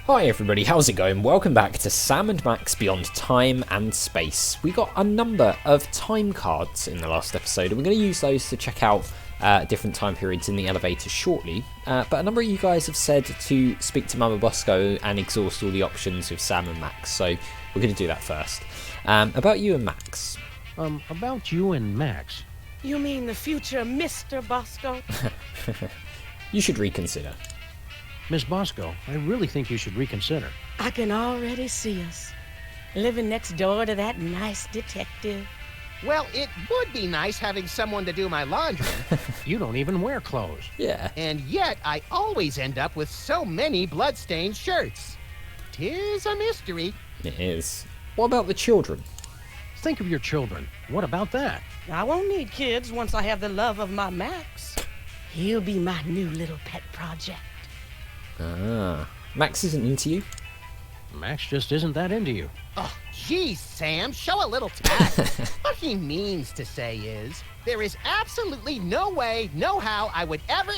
Hi everybody, how's it going? Welcome back to Sam and Max Beyond Time and Space. We got a number of time cards in the last episode, and we're going to use those to check out different time periods in the elevator shortly. But a number of you guys have said to speak to Mama Bosco and exhaust all the options with Sam and Max, so we're going to do that first. About you and Max. About you and Max? You mean the future Mr. Bosco? You should reconsider. Miss Bosco, I really think you should reconsider. I can already see us. Living next door to that nice detective. Well, it would be nice having someone to do my laundry. You don't even wear clothes. Yeah. And yet, I always end up with so many blood-stained shirts. 'Tis a mystery. It is. What about the children? Think of your children. What about that? I won't need kids once I have the love of my Max. He'll be my new little pet project. Ah. Max isn't into you? Max just isn't that into you. Oh, geez, Sam, show a little tact. What he means to say is, there is absolutely no way, no how I would ever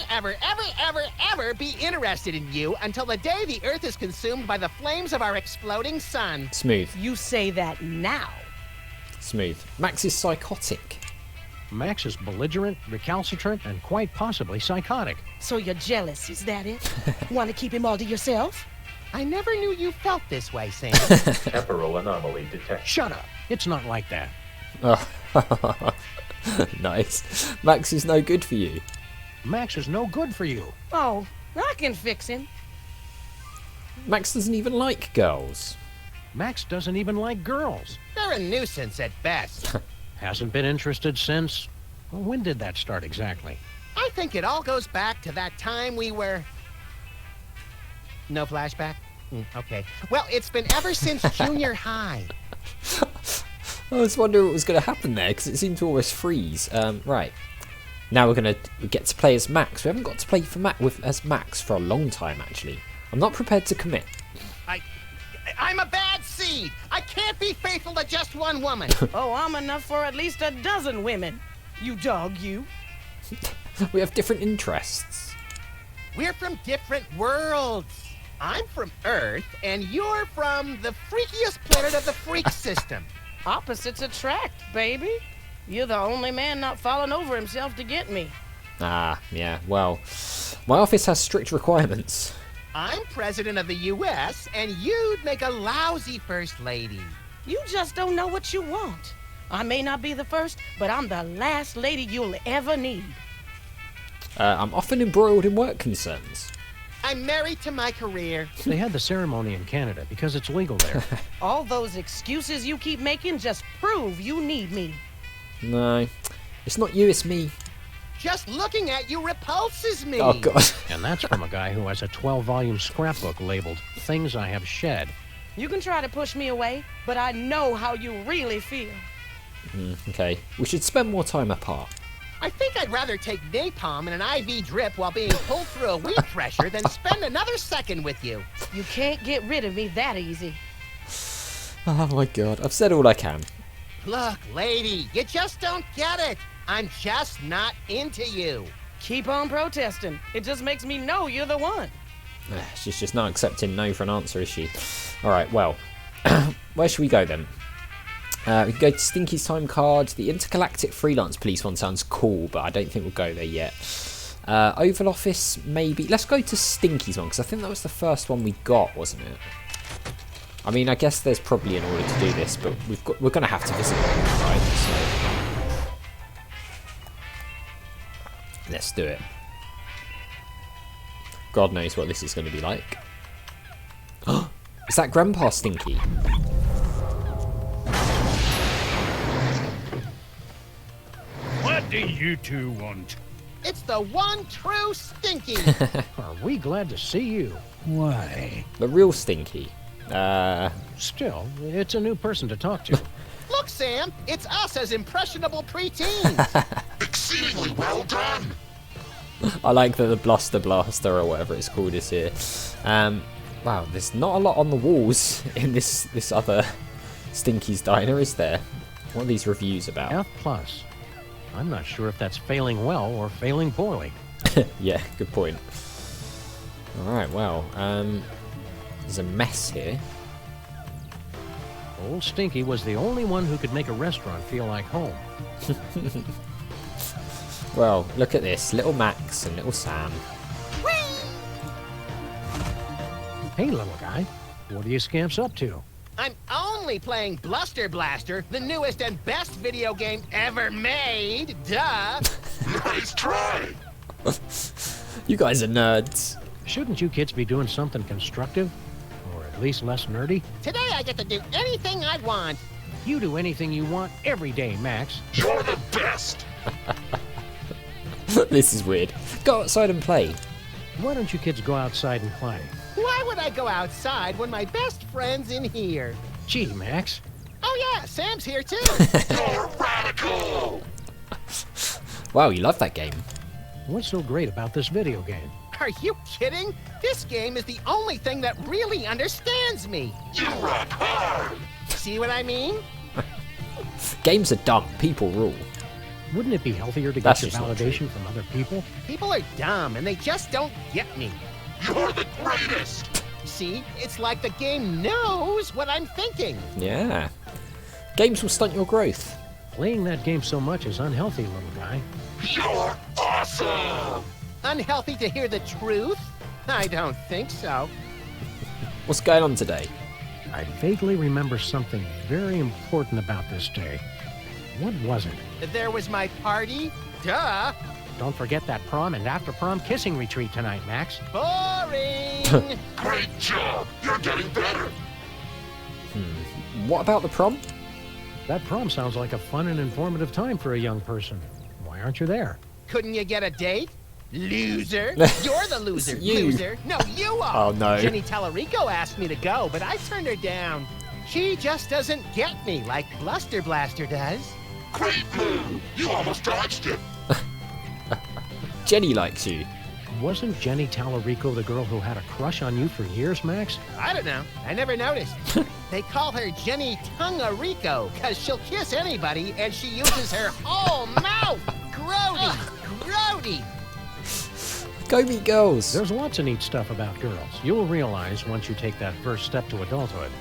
be interested in you until the day the Earth is consumed by the flames of our exploding sun. Smooth. You say that now. Smooth. Max is psychotic. Max is belligerent, recalcitrant, and quite possibly psychotic. So you're jealous, is that it? Want to keep him all to yourself? I never knew you felt this way, Sam. Temporal anomaly detected. Shut up. It's not like that. Oh. Nice. Max is no good for you. Max is no good for you. Oh, I can fix him. Max doesn't even like girls. Max doesn't even like girls. They're a nuisance at best. Hasn't been interested since... Well, when did that start exactly? I think it all goes back to that time we were... No flashback? Okay. Well, it's been ever since junior high. I was wondering what was going to happen there, because it seemed to almost freeze. Right. Now we get to play as Max. We haven't got to play as Max for a long time, actually. I'm not prepared to commit. I'm a bad seed. I can't be faithful to just one woman. Oh, I'm enough for at least a dozen women. You dog, you. We have different interests. We're from different worlds. I'm from Earth, and you're from the freakiest planet of the freak system. Opposites attract, baby. You're the only man not falling over himself to get me. Ah, yeah, well, my office has strict requirements. I'm president of the U.S., and you'd make a lousy first lady. You just don't know what you want. I may not be the first, but I'm the last lady you'll ever need. I'm often embroiled in work concerns. I'm married to my career. They had the ceremony in Canada because it's legal there. All those excuses you keep making just prove you need me. No, it's not you, it's me. Just looking at you repulses me. Oh, God. And that's from a guy who has a 12-volume scrapbook labeled Things I Have Shed. You can try to push me away, but I know how you really feel. Okay, we should spend more time apart. I think I'd rather take napalm and an IV drip while being pulled through a weed thresher than spend another second with you. You can't get rid of me that easy. Oh, my God. I've said all I can. Look, lady, you just don't get it. I'm just not into you. Keep on protesting. It just makes me know you're the one. She's just not accepting no for an answer, is she? Alright, well, where should we go then? We can go to Stinky's time card. The Intergalactic Freelance Police one sounds cool, but I don't think we'll go there yet. Oval Office, maybe. Let's go to Stinky's one, because I think that was the first one we got, wasn't it? I mean, I guess there's probably an order to do this, but we're going to have to visit it, right? So let's do it. God knows what this is going to be like. Is that Grandpa Stinky? What do you two want? It's the one true Stinky. Are we glad to see you? Why? The real Stinky. Still, it's a new person to talk to. Look, Sam, it's us as impressionable preteens. Exceedingly well done! I like that the Bluster Blaster or whatever it's called is here. Wow, there's not a lot on the walls in this other Stinky's Diner, is there? What are these reviews about? F+. I'm not sure if that's failing well or failing poorly. Yeah, good point. Alright, well, There's a mess here. Old Stinky was the only one who could make a restaurant feel like home. Well, look at this. Little Max and little Sam. Hey, little guy. What are you scamps up to? I'm only playing Bluster Blaster, the newest and best video game ever made. Duh. Nice try! You guys are nerds. Shouldn't you kids be doing something constructive? Or at least less nerdy? Today I get to do anything I want. You do anything you want every day, Max. You're the best! This is weird. Go outside and play. Why don't you kids go outside and play? Why would I go outside when my best friend's in here? Gee, Max. Oh yeah, Sam's here too. You're radical! Wow, you love that game. What's so great about this video game? Are you kidding? This game is the only thing that really understands me. You rock hard! See what I mean? Games are dumb. People rule. Wouldn't it be healthier to That's get your just not validation from other people? People are dumb and they just don't get me. You're the greatest! See, it's like the game knows what I'm thinking. Yeah. Games will stunt your growth. Playing that game so much is unhealthy, little guy. You're awesome! Unhealthy to hear the truth? I don't think so. What's going on today? I vaguely remember something very important about this day. What was it? There was my party? Duh! Don't forget that prom and after-prom kissing retreat tonight, Max. Boring! Great job! You're getting better! What about the prom? That prom sounds like a fun and informative time for a young person. Why aren't you there? Couldn't you get a date? Loser! You're the loser, It's you. loser! No, you are! Oh, no. Jenny Tellerico asked me to go, but I turned her down. She just doesn't get me like Bluster Blaster does. Great move! You almost dodged it! Jenny likes you. Wasn't Jenny Tallarico the girl who had a crush on you for years, Max? I don't know. I never noticed. They call her Jenny Tungarico because she'll kiss anybody and she uses her whole mouth. Grody! Grody! Go meet girls. There's lots of neat stuff about girls. You'll realize once you take that first step to adulthood.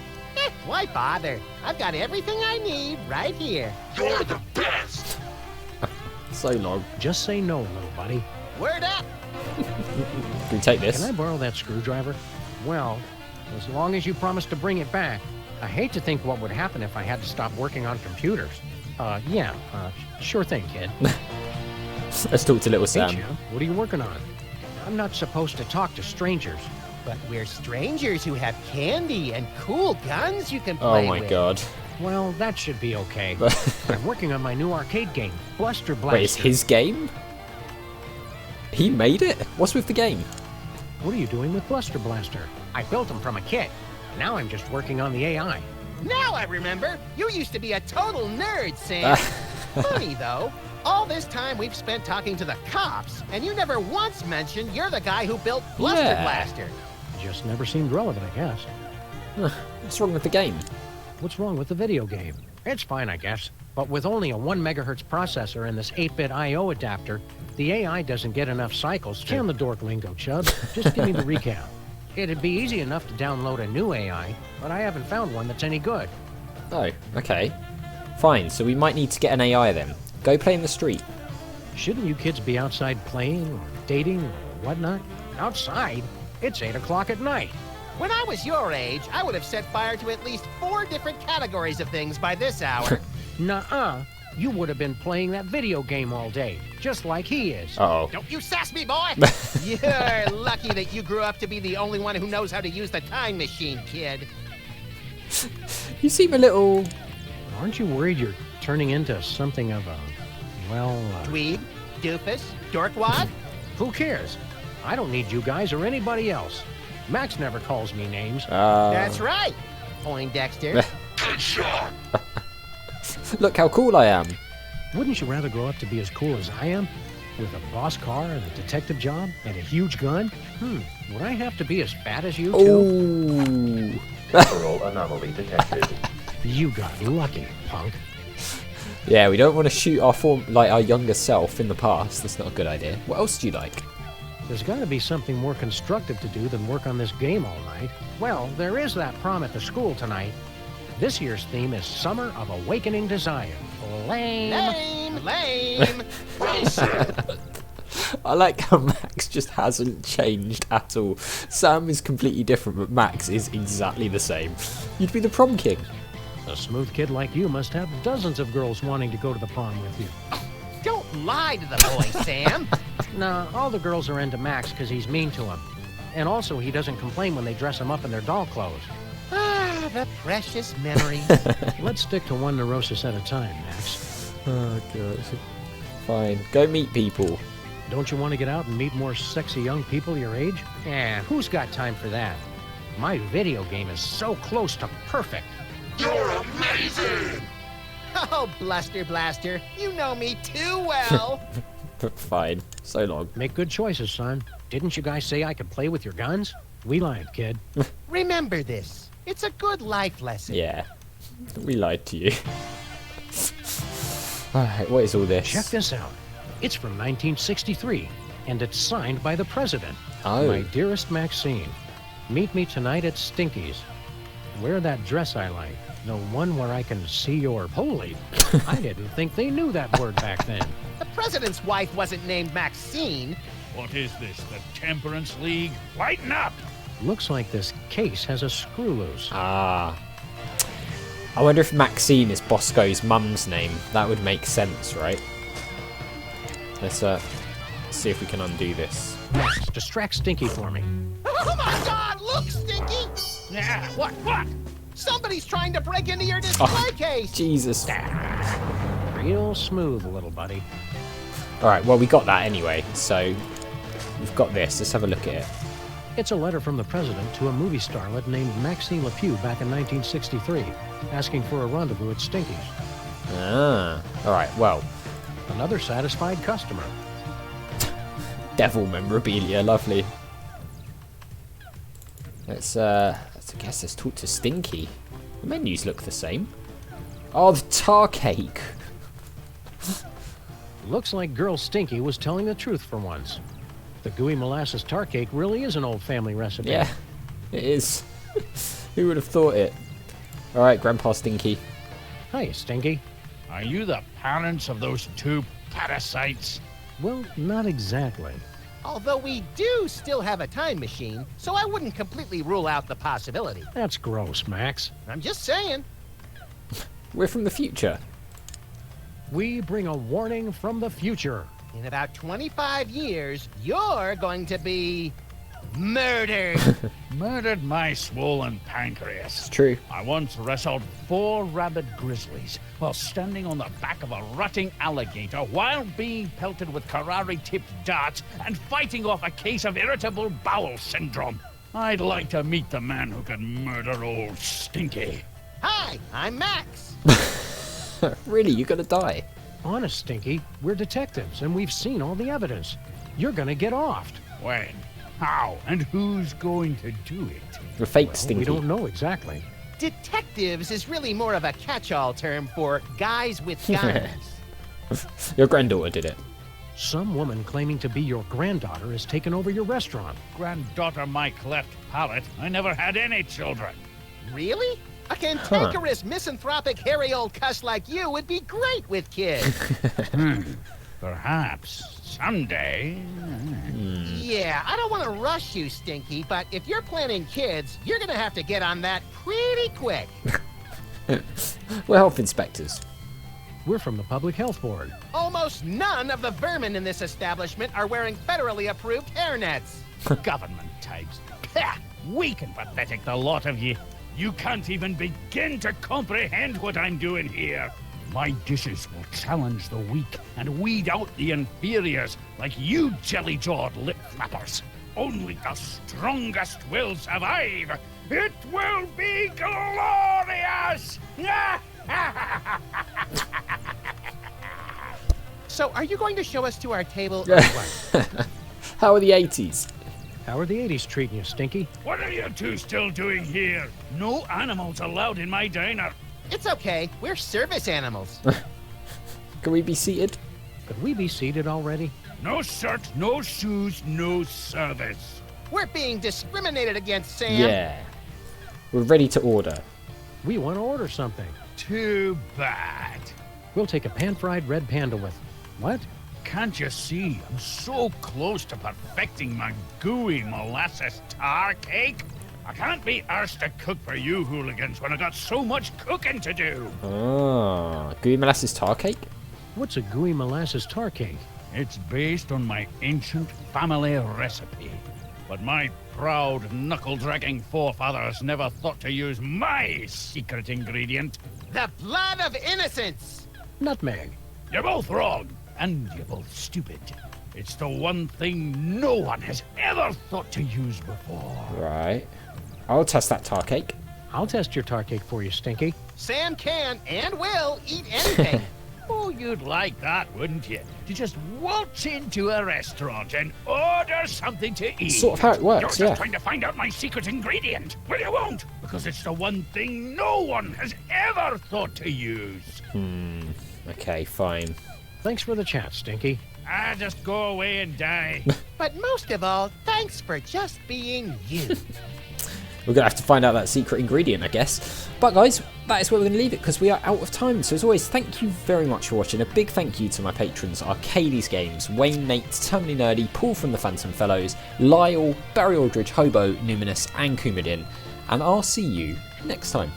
Why bother? I've got everything I need right here. You're the best! So long. Just say no, little buddy. Word up! Can we take this? Can I borrow that screwdriver? Well, as long as you promise to bring it back. I hate to think what would happen if I had to stop working on computers. Sure thing, kid. Let's talk to little Hey, Sam. champ, what are you working on? I'm not supposed to talk to strangers. But we're strangers who have candy and cool guns you can Oh play my with. god. Well, that should be okay. I'm working on my new arcade game, Bluster Blaster. Wait, it's his game? He made it? What's with the game? What are you doing with Bluster Blaster? I built him from a kit. Now I'm just working on the AI. Now I remember. You used to be a total nerd, Sam. Funny, though. All this time we've spent talking to the cops, and you never once mentioned you're the guy who built Bluster Yeah. Blaster. Just never seemed relevant, I guess. What's wrong with the game? What's wrong with the video game? It's fine, I guess. But with only a 1 megahertz processor and this 8-bit I/O adapter, the AI doesn't get enough cycles to... Can the dork lingo, Chubb. Just give me the recap. It'd be easy enough to download a new AI, but I haven't found one that's any good. Oh, okay. Fine, so we might need to get an AI then. Go play in the street. Shouldn't you kids be outside playing or dating or whatnot? Outside? It's 8 o'clock at night. When I was your age, I would have set fire to at least 4 different categories of things by this hour. Nuh-uh. You would have been playing that video game all day, just like he is. Uh-oh. Don't you sass me, boy! You're lucky that you grew up to be the only one who knows how to use the time machine, kid. You seem a little... Aren't you worried you're turning into something of a... Dweeb? Doofus? Dorkwad? who cares? I don't need you guys or anybody else. Max never calls me names. That's right, Poindexter. Good shot! Look how cool I am. Wouldn't you rather grow up to be as cool as I am? With a boss car and a detective job and a huge gun? Would I have to be as fat as you two? Ooh. Temporal anomaly detected. You got lucky, punk. Yeah, we don't want to shoot our younger self in the past. That's not a good idea. What else do you like? There's got to be something more constructive to do than work on this game all night. Well, there is that prom at the school tonight. This year's theme is Summer of Awakening Desire. Lame. Lame. I like how Max just hasn't changed at all. Sam is completely different, but Max is exactly the same. You'd be the prom king. A smooth kid like you must have dozens of girls wanting to go to the prom with you. Don't lie to the boy, Sam. Nah, all the girls are into Max because he's mean to them. And also, he doesn't complain when they dress him up in their doll clothes. Ah, the precious memories. Let's stick to one neurosis at a time, Max. Oh, God. Fine. Go meet people. Don't you want to get out and meet more sexy young people your age? Yeah, who's got time for that? My video game is so close to perfect. You're amazing! Oh, Bluster Blaster, you know me too well. Fine. So long. Make good choices, son. Didn't you guys say I could play with your guns? We lied, kid. Remember this. It's a good life lesson. Yeah. We lied to you. Alright, what is all this? Check this out. It's from 1963, and it's signed by the president. Oh. My dearest Maxine, meet me tonight at Stinky's. Wear that dress I like. The one where I can see your... Holy, I didn't think they knew that word back then. The president's wife wasn't named Maxine. What is this, the Temperance League? Lighten up! Looks like this case has a screw loose. Ah. I wonder if Maxine is Bosco's mum's name. That would make sense, right? Let's see if we can undo this. Max, distract Stinky for me. Oh my God, look, Stinky! Yeah, what? Somebody's trying to break into your display case. Jesus. Real smooth, little buddy. Alright, well, we got that anyway, so we've got this. Let's have a look at it. It's a letter from the president to a movie starlet named Maxine LePew back in 1963, asking for a rendezvous at Stinky's. Ah. Alright, well. Another satisfied customer. Devil memorabilia, lovely. I guess let's talk to Stinky. The menus look the same. Oh, the tar cake. Looks like girl Stinky was telling the truth for once. The gooey molasses tar cake really is an old family recipe. Yeah, it is. Who would have thought it? Alright, Grandpa Stinky. Hi, Stinky. Are you the parents of those two parasites? Well, not exactly. Although we do still have a time machine, so I wouldn't completely rule out the possibility. That's gross, Max. I'm just saying. We're from the future. We bring a warning from the future. In about 25 years, you're going to be murdered. Murdered my swollen pancreas. It's true. I once wrestled 4 rabid grizzlies while standing on the back of a rutting alligator while being pelted with karate-tipped darts and fighting off a case of irritable bowel syndrome. I'd like to meet the man who can murder old Stinky. Hi, I'm Max. Really, you're gonna die. Honest, Stinky, we're detectives, and we've seen all the evidence. You're gonna get offed. When? How? And who's going to do it? You're fake Well, Stinky. we don't know exactly. Detectives is really more of a catch-all term for guys with guns. Your granddaughter did it. Some woman claiming to be your granddaughter has taken over your restaurant. Granddaughter my cleft palate. I never had any children. Really? A cantankerous, misanthropic, hairy old cuss like you would be great with kids. Perhaps someday. Yeah, I don't want to rush you, Stinky, but if you're planning kids, you're gonna have to get on that pretty quick. We're health inspectors. We're from the Public Health Board. Almost none of the vermin in this establishment are wearing federally approved hairnets. Government types. Pah! Weak and pathetic, the lot of you. You can't even begin to comprehend what I'm doing here. My dishes will challenge the weak and weed out the inferiors like you jelly-jawed lip flappers. Only the strongest will survive. It will be glorious! So, are you going to show us to our table or what? How are the 80s? How are the 80s treating you, Stinky? What are you two still doing here? No animals allowed in my diner. It's okay. We're service animals. Can we be seated? Could we be seated already? No shirt, no shoes, no service. We're being discriminated against, Sam. Yeah. We're ready to order. We want to order something. Too bad. We'll take a pan-fried red panda with... What? Can't you see? I'm so close to perfecting my gooey molasses tar cake. I can't be arsed to cook for you hooligans when I got so much cooking to do. Ah, gooey molasses tar cake? What's a gooey molasses tar cake? It's based on my ancient family recipe. But my proud, knuckle-dragging forefathers never thought to use my secret ingredient. The blood of innocence. Nutmeg. You're both wrong, and you're both stupid. It's the one thing no one has ever thought to use before. Right. I'll test that tar cake. I'll test your tar cake for you, Stinky. Sam can and will eat anything. Oh, you'd like that, wouldn't you? To just waltz into a restaurant and order something to eat. Sort of how it works, You're yeah. just trying to find out my secret ingredient. Well, you won't, because it's the one thing no one has ever thought to use. Okay, fine. Thanks for the chat, Stinky. Just go away and die. But most of all, thanks for just being you. We're going to have to find out that secret ingredient, I guess. But guys, that is where we're going to leave it because we are out of time. So as always, thank you very much for watching. A big thank you to my patrons, Arcades Games, Wayne, Nate, Terminally Nerdy, Paul from the Phantom Fellows, Lyle, Barry Aldridge, Hobo, Numinous and Coumadin. And I'll see you next time.